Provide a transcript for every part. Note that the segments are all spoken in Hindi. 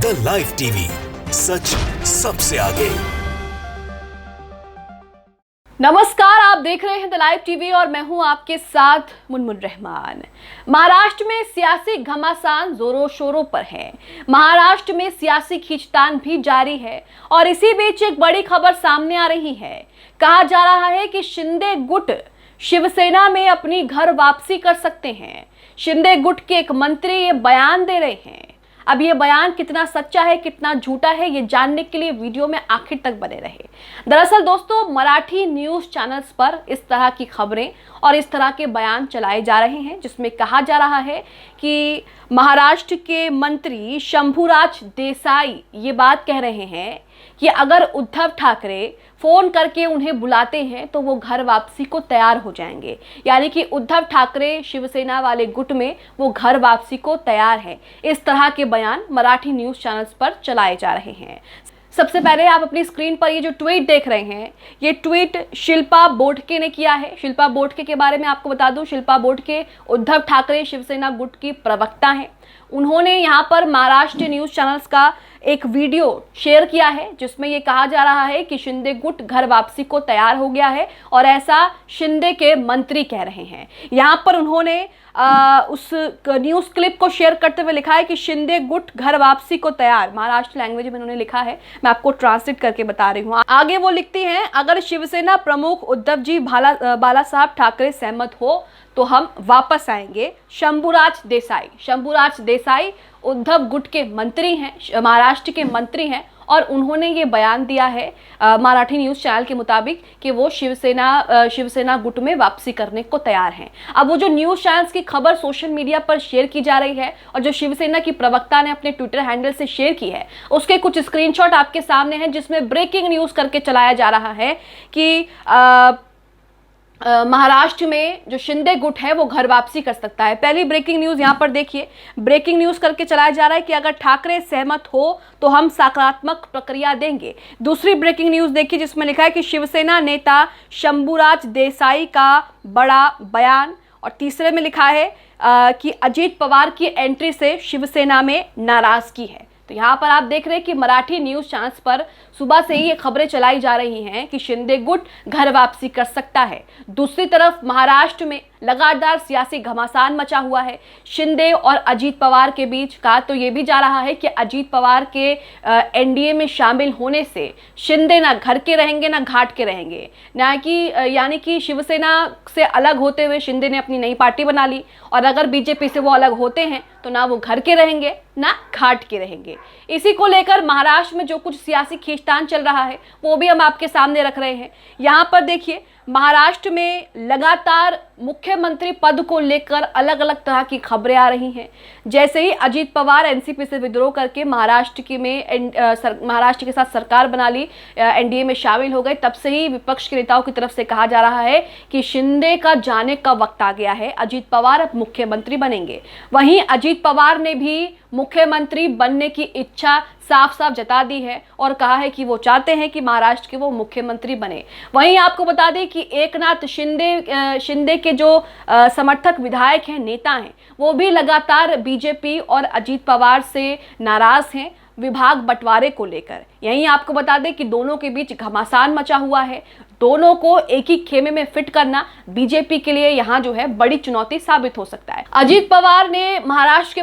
द लाइव टीवी, सच सबसे आगे। नमस्कार, आप देख रहे हैं द लाइव टीवी और मैं हूं आपके साथ मुनमुन रहमान। महाराष्ट्र में सियासी घमासान जोरों शोरों पर है। महाराष्ट्र में सियासी खींचतान भी जारी है और इसी बीच एक बड़ी खबर सामने आ रही है। कहा जा रहा है कि शिंदे गुट शिवसेना में अपनी घर वापसी कर सकते हैं। शिंदे गुट के एक मंत्री ये बयान दे रहे हैं। अब ये बयान कितना सच्चा है, कितना झूठा है, ये जानने के लिए वीडियो में आखिर तक बने रहे। दरअसल दोस्तों, मराठी न्यूज़ चैनल्स पर इस तरह की खबरें और इस तरह के बयान चलाए जा रहे हैं जिसमें कहा जा रहा है कि महाराष्ट्र के मंत्री शंभूराज देसाई ये बात कह रहे हैं कि अगर उद्धव ठाकरे फ़ोन करके उन्हें बुलाते हैं तो वो घर वापसी को तैयार हो जाएंगे। यानी कि उद्धव ठाकरे शिवसेना वाले गुट में वो घर वापसी को तैयार है। इस तरह के बयान मराठी न्यूज़ चैनल्स पर चलाए जा रहे हैं। सबसे पहले आप अपनी स्क्रीन पर ये जो ट्वीट देख रहे हैं, ये ट्वीट शिल्पा बोडके ने किया है। शिल्पा बोडके के बारे में आपको बता दूं, शिल्पा बोडके उद्धव ठाकरे शिवसेना गुट की प्रवक्ता हैं। उन्होंने यहाँ पर महाराष्ट्र न्यूज़ चैनल्स का एक वीडियो शेयर किया है जिसमें ये कहा जा रहा है कि शिंदे गुट घर वापसी को तैयार हो गया है और ऐसा शिंदे के मंत्री कह रहे हैं। यहाँ पर उन्होंने उस न्यूज़ क्लिप को शेयर करते हुए लिखा है कि शिंदे गुट घर वापसी को तैयार। महाराष्ट्र लैंग्वेज में उन्होंने लिखा है, मैं आपको ट्रांसलेट करके बता रही हूँ। आगे वो लिखती हैं, अगर शिवसेना प्रमुख उद्धव जी बाला साहब ठाकरे सहमत हो तो हम वापस आएंगे। शंभूराज देसाई उद्धव गुट के मंत्री हैं, महाराष्ट्र के मंत्री हैं और उन्होंने ये बयान दिया है मराठी न्यूज़ चैनल के मुताबिक कि वो शिवसेना गुट में वापसी करने को तैयार हैं। अब वो जो न्यूज़ चैनल्स की खबर सोशल मीडिया पर शेयर की जा रही है और जो शिवसेना की प्रवक्ता ने अपने ट्विटर हैंडल से शेयर की है, उसके कुछ स्क्रीनशॉट आपके सामने हैं जिसमें ब्रेकिंग न्यूज़ करके चलाया जा रहा है कि महाराष्ट्र में जो शिंदे गुट है वो घर वापसी कर सकता है। पहली ब्रेकिंग न्यूज़ यहाँ पर देखिए, ब्रेकिंग न्यूज़ करके चलाया जा रहा है कि अगर ठाकरे सहमत हो तो हम सकारात्मक प्रक्रिया देंगे। दूसरी ब्रेकिंग न्यूज़ देखिए जिसमें लिखा है कि शिवसेना नेता शंभूराज देसाई का बड़ा बयान। और तीसरे में लिखा है कि अजीत पवार की एंट्री से शिवसेना में नाराज़गी है। तो यहाँ पर आप देख रहे हैं कि मराठी न्यूज़ चैनल्स पर सुबह से ही ये खबरें चलाई जा रही हैं कि शिंदे गुट घर वापसी कर सकता है। दूसरी तरफ महाराष्ट्र में लगातार सियासी घमासान मचा हुआ है शिंदे और अजीत पवार के बीच। कहा तो ये भी जा रहा है कि अजीत पवार के एनडीए में शामिल होने से शिंदे ना घर के रहेंगे ना घाट के रहेंगे, ना कि यानी कि शिवसेना से अलग होते हुए शिंदे ने अपनी नई पार्टी बना ली और अगर बीजेपी से वो अलग होते हैं तो ना वो घर के रहेंगे ना घाट के रहेंगे। इसी को लेकर महाराष्ट्र में जो कुछ सियासी खींचतान चल रहा है वो भी हम आपके सामने रख रहे हैं। यहाँ पर देखिए, महाराष्ट्र में लगातार मुख्यमंत्री पद को लेकर अलग अलग तरह की खबरें आ रही हैं। जैसे ही अजीत पवार एनसीपी से विद्रोह करके महाराष्ट्र के साथ सरकार बना ली, एनडीए में शामिल हो गए, तब से ही विपक्ष के नेताओं की तरफ से कहा जा रहा है कि शिंदे का जाने का वक्त आ गया है, अजीत पवार अब मुख्यमंत्री बनेंगे। वहीं अजीत पवार ने भी मुख्यमंत्री बनने की इच्छा साफ साफ जता दी है और कहा है कि वो चाहते हैं कि महाराष्ट्र के वो मुख्यमंत्री बने। वहीं आपको बता दें कि एकनाथ शिंदे के जो समर्थक विधायक हैं, नेता हैं, वो भी लगातार बीजेपी और अजीत पवार से नाराज हैं विभाग बंटवारे को लेकर। यहीं आपको बता दें कि दोनों के बीच घमासान मचा हुआ है। दोनों को एक ही खेमे में फिट करना बीजेपी के लिए यहाँ जो है बड़ी चुनौती साबित हो सकता है। अजीत पवार ने महाराष्ट्र के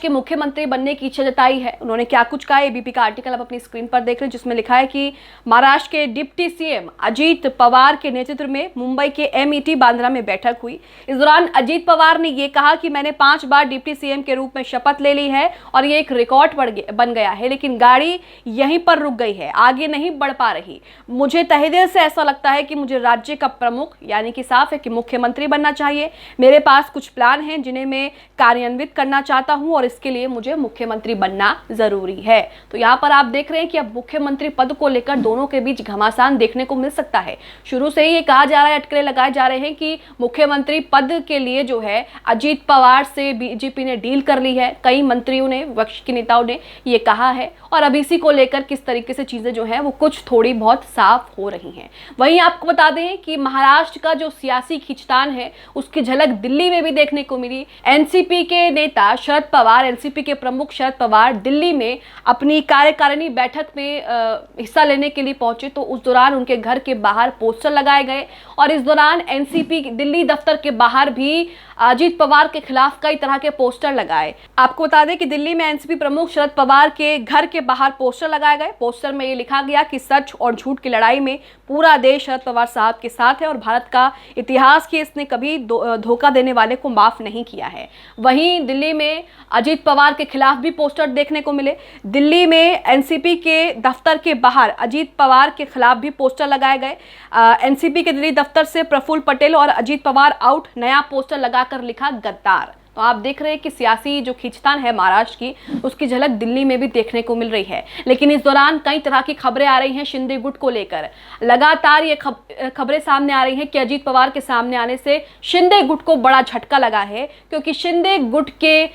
मुख्यमंत्री बनने की इच्छा जताई है। उन्होंने क्या कुछ कहा, एबीपी का आर्टिकल आप अपनी स्क्रीन पर देख रहे हैं जिसमें लिखा है कि महाराष्ट्र के डिप्टी सीएम अजीत पवार के नेतृत्व में मुंबई के एमईटी बांद्रा में बैठक हुई। इस दौरान अजीत पवार ने यह कहा कि मैंने 5 बार डिप्टी सीएम के रूप में शपथ ले ली है और ये एक रिकॉर्ड बन गया है, लेकिन गाड़ी यहीं पर रुक गई है, आगे नहीं बढ़ पा रही। मुझे तहे दिल से ऐसा लगता है कि मुझे राज्य का प्रमुख यानी कि साफ है कि मुख्यमंत्री बनना चाहिए। मेरे पास कुछ प्लान हैं जिन्हें मैं कार्यान्वित करना चाहता हूं और इसके लिए मुझे मुख्यमंत्री बनना जरूरी है। तो यहाँ पर आप देख रहे हैं कि अब मुख्यमंत्री पद को लेकर दोनों के बीच घमासान देखने को मिल सकता है। शुरू से ही ये कहा जा रहा है, अटकलें लगाए जा रहे हैं कि मुख्यमंत्री पद के लिए जो है अजीत पवार से बीजेपी ने डील कर ली है। कई मंत्रियों ने, विपक्ष के नेताओं ने ये कहा है और अब इसी को लेकर किस तरीके से चीजें जो है वो कुछ थोड़ी बहुत साफ हो रही हैं। वहीं आपको बता दें कि महाराष्ट्र का जो सियासी खींचतान है उसकी झलक दिल्ली में भी देखने को मिली। एनसीपी के नेता शरद पवार, एनसीपी के प्रमुख शरद पवार दिल्ली में अपनी कार्यकारिणी बैठक में हिस्सा लेने के लिए पहुंचे, तो उस दौरान उनके घर के बाहर पोस्टर लगाए गए और इस दौरान एनसीपी दिल्ली दफ्तर के बाहर भी अजीत पवार के खिलाफ कई तरह के पोस्टर लगाए। आपको बता दें कि दिल्ली में एनसीपी प्रमुख शरद पवार के घर के बाहर पोस्टर लगाए गए। पोस्टर में ये लिखा गया कि सच और झूठ की लड़ाई में पूरा देश शरद पवार साहब के साथ है और भारत का इतिहास की इसने कभी धोखा देने वाले को माफ नहीं किया है। वहीं दिल्ली में अजीत पवार के खिलाफ भी पोस्टर देखने को मिले। दिल्ली में एनसीपी के दफ्तर के बाहर अजीत पवार के खिलाफ भी पोस्टर लगाए गए। एनसीपी के दिल्ली दफ्तर से प्रफुल्ल पटेल और अजीत पवार आउट, नया पोस्टर लगाकर लिखा गद्दार। तो आप देख रहे हैं कि सियासी जो खींचतान है महाराष्ट्र की, उसकी झलक दिल्ली में भी देखने को मिल रही है। लेकिन इस दौरान कई तरह की खबरें आ रही हैं शिंदे गुट को लेकर। लगातार ये खबरें सामने आ रही हैं कि अजीत पवार के सामने आने से शिंदे गुट को बड़ा झटका लगा है, क्योंकि शिंदे गुट के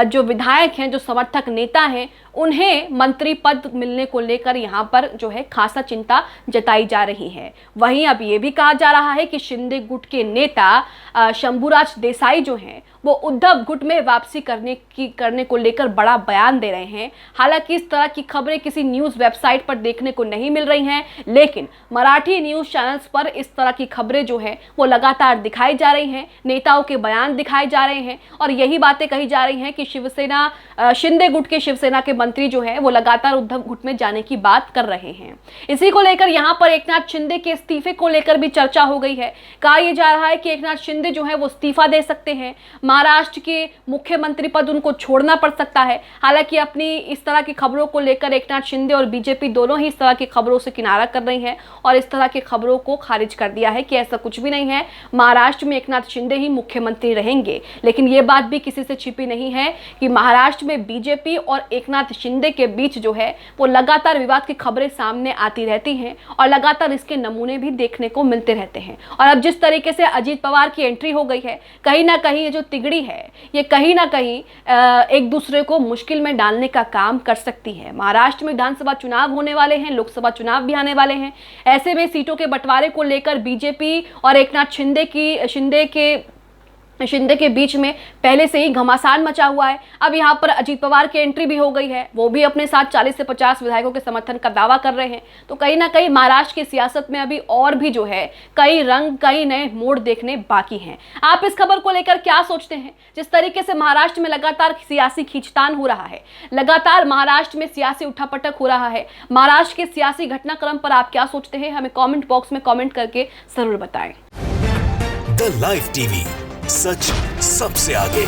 जो विधायक हैं, जो समर्थक नेता हैं, उन्हें मंत्री पद मिलने को लेकर यहाँ पर जो है खासा चिंता जताई जा रही है। वहीं अब ये भी कहा जा रहा है कि शिंदे गुट के नेता शंभूराज देसाई जो हैं, वो उद्धव गुट में वापसी करने को लेकर बड़ा बयान दे रहे हैं। हालांकि इस तरह की खबरें किसी न्यूज़ वेबसाइट पर देखने को नहीं मिल रही हैं, लेकिन मराठी न्यूज़ चैनल्स पर इस तरह की खबरें जो हैं वो लगातार दिखाई जा रही हैं। नेताओं के बयान दिखाए जा रहे हैं और यही बातें कही जा रही हैं कि शिवसेना, शिंदे गुट के शिवसेना के मंत्री जो है वो लगातार उद्धव गुट में जाने की बात कर रहे हैं। इसी को लेकर यहाँ पर एकनाथ शिंदे के इस्तीफे को लेकर भी चर्चा हो गई है। कहा यह जा रहा है कि एकनाथ शिंदे जो है वो इस्तीफा दे सकते हैं, महाराष्ट्र के मुख्यमंत्री पद उनको छोड़ना पड़ सकता है। हालांकि अपनी इस तरह की खबरों को लेकर एकनाथ शिंदे और बीजेपी दोनों ही इस तरह की खबरों से किनारा कर रही हैं और इस तरह की खबरों को खारिज कर दिया है कि ऐसा कुछ भी नहीं है, महाराष्ट्र में एकनाथ शिंदे ही मुख्यमंत्री रहेंगे। लेकिन ये बात भी किसी से छिपी नहीं है कि महाराष्ट्र में बीजेपी और एकनाथ शिंदे के बीच जो है वो लगातार विवाद की खबरें सामने आती रहती हैं और लगातार इसके नमूने भी देखने को मिलते रहते हैं। और अब जिस तरीके से अजीत पवार की एंट्री हो गई है, कहीं ना कहीं ये जो तिगड़ी है ये कहीं ना कहीं एक दूसरे को मुश्किल में डालने का काम कर सकती है। महाराष्ट्र में विधानसभा चुनाव होने वाले हैं, लोकसभा चुनाव भी आने वाले हैं। ऐसे में सीटों के बंटवारे को लेकर बीजेपी और एकनाथ शिंदे के बीच में पहले से ही घमासान मचा हुआ है। अब यहाँ पर अजीत पवार की एंट्री भी हो गई है, वो भी अपने साथ 40 से 50 विधायकों के समर्थन का दावा कर रहे हैं। तो कहीं ना कहीं महाराष्ट्र की सियासत में अभी और भी जो है कई रंग, कई नए मोड़ देखने बाकी हैं। आप इस खबर को लेकर क्या सोचते हैं? जिस तरीके से महाराष्ट्र में लगातार सियासी खींचतान हो रहा है, लगातार महाराष्ट्र में सियासी उठापटक हो रहा है, महाराष्ट्र के सियासी घटनाक्रम पर आप क्या सोचते हैं? हमें कॉमेंट बॉक्स में कॉमेंट करके जरूर बताएं। द लाइव टीवी, सच सबसे आगे।